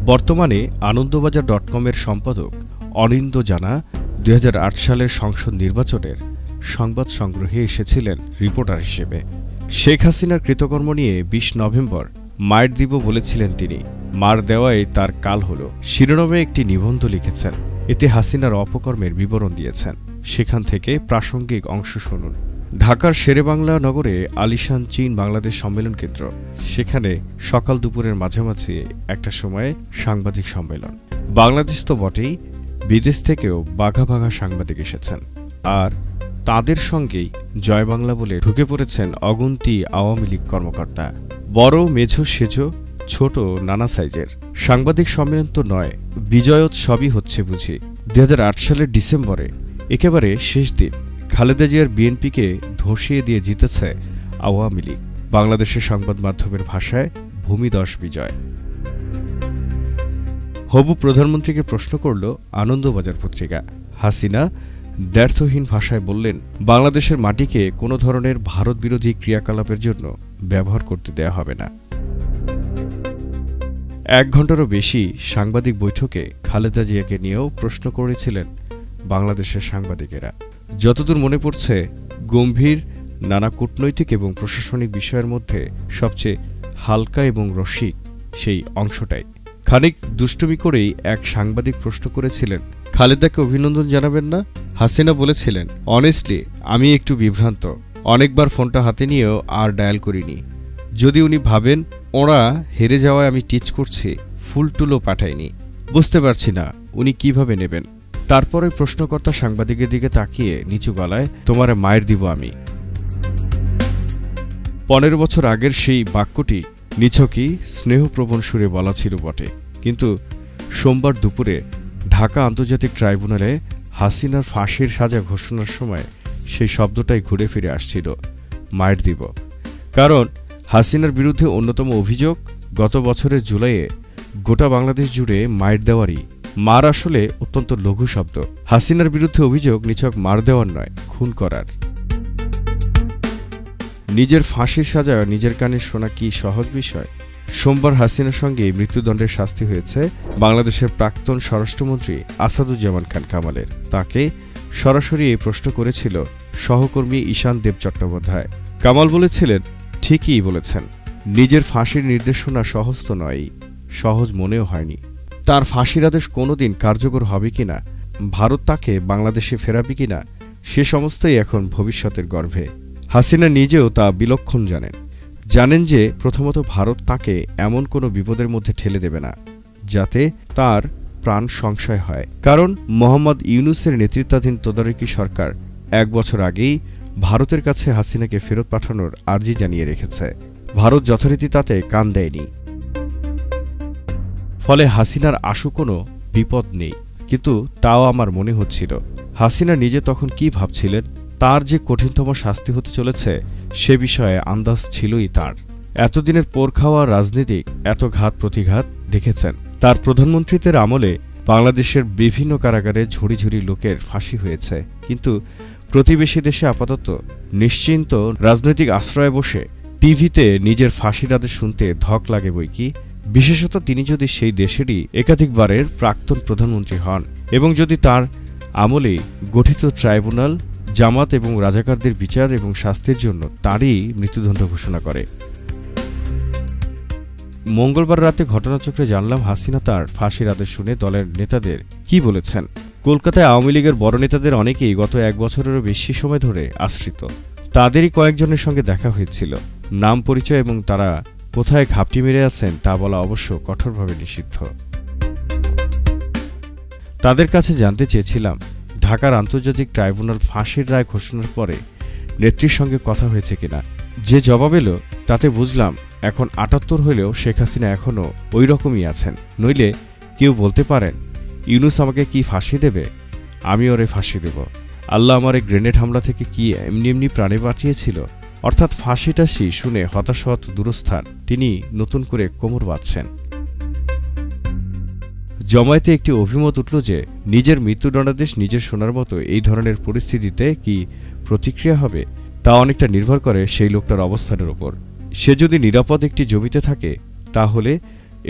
বর্তমানে আনন্দবাজার.com-এর সম্পাদক অনিন্দ্য জানা ২০০৮ সালের সংসদ নির্বাচনের সংবাদ সংগ্রহে এসেছিলেন রিপোর্টার হিসেবে। শেখ হাসিনার কৃতকর্ম নিয়ে ২০ নভেম্বর মায়ের দিব বলেছিলেন তিনি। মার দেওয়ায় তার কাল হল শিরোনামে একটি নিবন্ধ লিখেছেন। এতে হাসিনার অপকর্মের বিবরণ দিয়েছেন। সেখান থেকে প্রাসঙ্গিক অংশ শুনুন। ঢাকার শেরেবাংলা নগরে আলিশান চীন বাংলাদেশ সম্মেলন কেন্দ্র। সেখানে সকাল দুপুরের মাঝামাঝি একটা সময়ে সাংবাদিক সম্মেলন। বাংলাদেশ তো বটেই, বিদেশ থেকেও বাঘা বাঘা সাংবাদিক এসেছেন। আর তাদের সঙ্গেই জয় বাংলা বলে ঢুকে পড়েছেন অগুন্তি আওয়ামী লীগ কর্মকর্তা। বড়, মেঝো, সেজো, ছোট, নানা সাইজের। সাংবাদিক সম্মেলন তো নয়, বিজয়োৎসবই হচ্ছে বুঝি। ২০০৮ সালের ডিসেম্বরে একেবারে শেষ দিন খালেদা জিয়ার বিএনপিকে ধসিয়ে দিয়ে জিতেছে আওয়ামী লীগ। বাংলাদেশের সংবাদ মাধ্যমের ভাষায় ভূমিধস বিজয়। হবু প্রধানমন্ত্রীকে প্রশ্ন করল আনন্দবাজার পত্রিকা। হাসিনা দ্ব্যর্থহীন ভাষায় বললেন, বাংলাদেশের মাটিকে কোনো ধরনের ভারত বিরোধী ক্রিয়াকলাপের জন্য ব্যবহার করতে দেয়া হবে না। ১ ঘণ্টারও বেশি সাংবাদিক বৈঠকে খালেদা জিয়াকে নিয়েও প্রশ্ন করেছিলেন বাংলাদেশের সাংবাদিকেরা। যতদূর মনে পড়ছে, গম্ভীর নানা কূটনৈতিক এবং প্রশাসনিক বিষয়ের মধ্যে সবচেয়ে হালকা এবং রসিক সেই অংশটাই। খানিক দুষ্টুমি করেই এক সাংবাদিক প্রশ্ন করেছিলেন, খালেদাকে অভিনন্দন জানাবেন না? হাসিনা বলেছিলেন, অনেস্টলি আমি একটু বিভ্রান্ত। অনেকবার ফোনটা হাতে নিয়েও আর ডায়াল করিনি। যদি উনি ভাবেন ওরা হেরে যাওয়ায় আমি টিচ করছি, ফুলটুলো পাঠাইনি। বুঝতে পারছি না উনি কিভাবে নেবেন। তারপরে প্রশ্নকর্তা সাংবাদিকের দিকে তাকিয়ে নিচু গলায়, তোমার মায়ের দিব আমি। ১৫ বছর আগের সেই বাক্যটি নিছকই স্নেহপ্রবণ সুরে বলা ছিল বটে, কিন্তু সোমবার দুপুরে ঢাকা আন্তর্জাতিক ট্রাইব্যুনালে হাসিনার ফাঁসির সাজা ঘোষণার সময় সেই শব্দটাই ঘুরে ফিরে আসছিল, মায়ের দিব। কারণ হাসিনার বিরুদ্ধে অন্যতম অভিযোগ, গত বছরের জুলাইয়ে গোটা বাংলাদেশ জুড়ে মায়ের দেওয়ারই। মার আসলে অত্যন্ত লঘু শব্দ। হাসিনার বিরুদ্ধে অভিযোগ নিছক মার দেওয়ার নয়, খুন করার। নিজের ফাঁসির সাজা নিজের কানে শোনা কি সহজ বিষয়? সোমবার হাসিনার সঙ্গে মৃত্যুদণ্ডের শাস্তি হয়েছে বাংলাদেশের প্রাক্তন স্বরাষ্ট্রমন্ত্রী আসাদুজ্জামান খান কামালের। তাকে সরাসরি এই প্রশ্ন করেছিল সহকর্মী ঈশান দেব চট্টোপাধ্যায়। কামাল বলেছিলেন, ঠিকই বলেছেন, নিজের ফাঁসির নির্দেশনা সহজ তো নয়, সহজ মনেও হয়নি। তার ফাঁসির আদেশ কোনোদিন কার্যকর হবে কিনা, ভারত তাকে বাংলাদেশে ফেরাবে কিনা, সে সমস্তই এখন ভবিষ্যতের গর্ভে। হাসিনা নিজেও তা বিলক্ষণ জানেন যে প্রথমত ভারত তাকে এমন কোনো বিপদের মধ্যে ঠেলে দেবে না যাতে তার প্রাণ সংশয় হয়। কারণ মোহাম্মদ ইউনূসের নেতৃত্বাধীন তদারকি সরকার ১ বছর আগেই ভারতের কাছে হাসিনাকে ফেরত পাঠানোর আর্জি জানিয়ে রেখেছে। ভারত যথারীতি তাতে কান দেয়নি। ফলে হাসিনার আশু কোনো বিপদ নেই। কিন্তু তাও আমার মনে হচ্ছিল, হাসিনা নিজে তখন কি ভাবছিলেন। তার যে কঠিনতম শাস্তি হতে চলেছে সে বিষয়ে আন্দাজ ছিলই তার। এতদিনের পোর খাওয়া রাজনীতিক এত ঘাত প্রতিঘাত দেখেছেন। তার প্রধানমন্ত্রীত্বের আমলে বাংলাদেশের বিভিন্ন কারাগারে ঝুড়ি ঝুড়ি লোকের ফাঁসি হয়েছে, কিন্তু প্রতিবেশী দেশে আপাতত নিশ্চিন্ত রাজনৈতিক আশ্রয়ে বসে টিভিতে নিজের ফাঁসির আদেশ শুনতে ধক লাগে বইকি। বিশেষত তিনি যদি সেই দেশেরই একাধিকবারের প্রাক্তন প্রধানমন্ত্রী হন এবং যদি তার আমলেই গঠিত ট্রাইব্যুনাল জামাত এবং রাজাকারদের বিচার এবং শাস্তির জন্য তারই মৃত্যুদণ্ড ঘোষণা করে। মঙ্গলবার রাতে ঘটনাচক্রে জানলাম হাসিনা তার ফাঁসির আদেশ শুনে দলের নেতাদের কি বলেছেন। কলকাতায় আওয়ামী লীগের বড় নেতাদের অনেকেই গত ১ বছরেরও বেশি সময় ধরে আশ্রিত। তাদেরই কয়েকজনের সঙ্গে দেখা হয়েছিল। নাম পরিচয় এবং তারা কোথায় ঘাপটি মেরে আছেন তা বলা অবশ্য কঠোরভাবে নিষিদ্ধ। তাদের কাছে জানতে চেয়েছিলাম, ঢাকার আন্তর্জাতিক ট্রাইব্যুনাল ফাঁসির রায় ঘোষণার পরে নেত্রীর সঙ্গে কথা হয়েছে কিনা। যে জবাব এলো তাতে বুঝলাম এখন ৭৮ হলেও শেখ হাসিনা এখনও ওই রকমই আছেন। নইলে কেউ বলতে পারেন, ইউনূস আমাকে কি ফাঁসি দেবে, আমি ওরে ফাঁসি দেব। আল্লাহ আমার এই গ্রেনেড হামলা থেকে কি এমনি এমনি প্রাণে বাঁচিয়েছিল। অর্থাৎ ফাঁসিটাসি শুনে হতাশত দূরস্থান তিনি নতুন করে কোমর বাঁধছেন। জমায়েতে একটি অভিমত উঠল যে নিজের মৃত্যুদণ্ডাদেশ নিজের শোনার মতো এই ধরনের পরিস্থিতিতে কি প্রতিক্রিয়া হবে তা অনেকটা নির্ভর করে সেই লোকটার অবস্থানের ওপর। সে যদি নিরাপদ একটি জমিতে থাকে তাহলে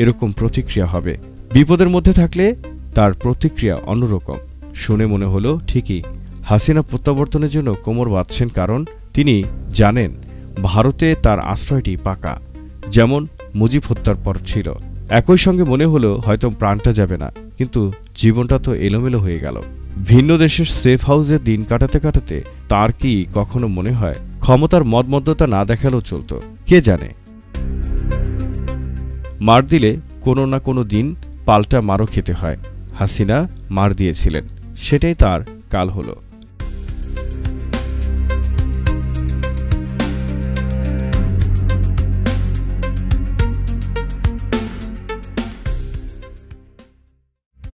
এরকম প্রতিক্রিয়া হবে। বিপদের মধ্যে থাকলে তার প্রতিক্রিয়া অন্যরকম। শুনে মনে হলো ঠিকই হাসিনা প্রত্যাবর্তনের জন্য কোমর বাঁধছেন, কারণ তিনি জানেন ভারতে তার আশ্রয়টি পাকা, যেমন মুজিব হত্যার পর ছিল। একই সঙ্গে মনে হলো হয়তো প্রাণটা যাবে না, কিন্তু জীবনটা তো এলোমেলো হয়ে গেল। ভিন্ন দেশের সেফ হাউসে দিন কাটাতে কাটাতে তার কি কখনো মনে হয় ক্ষমতার মদমদ্যতা না দেখালেও চলত? কে জানে। মার দিলে কোনো না কোনো দিন পাল্টা মারও খেতে হয়। হাসিনা মার দিয়েছিলেন, সেটাই তার কাল হলো।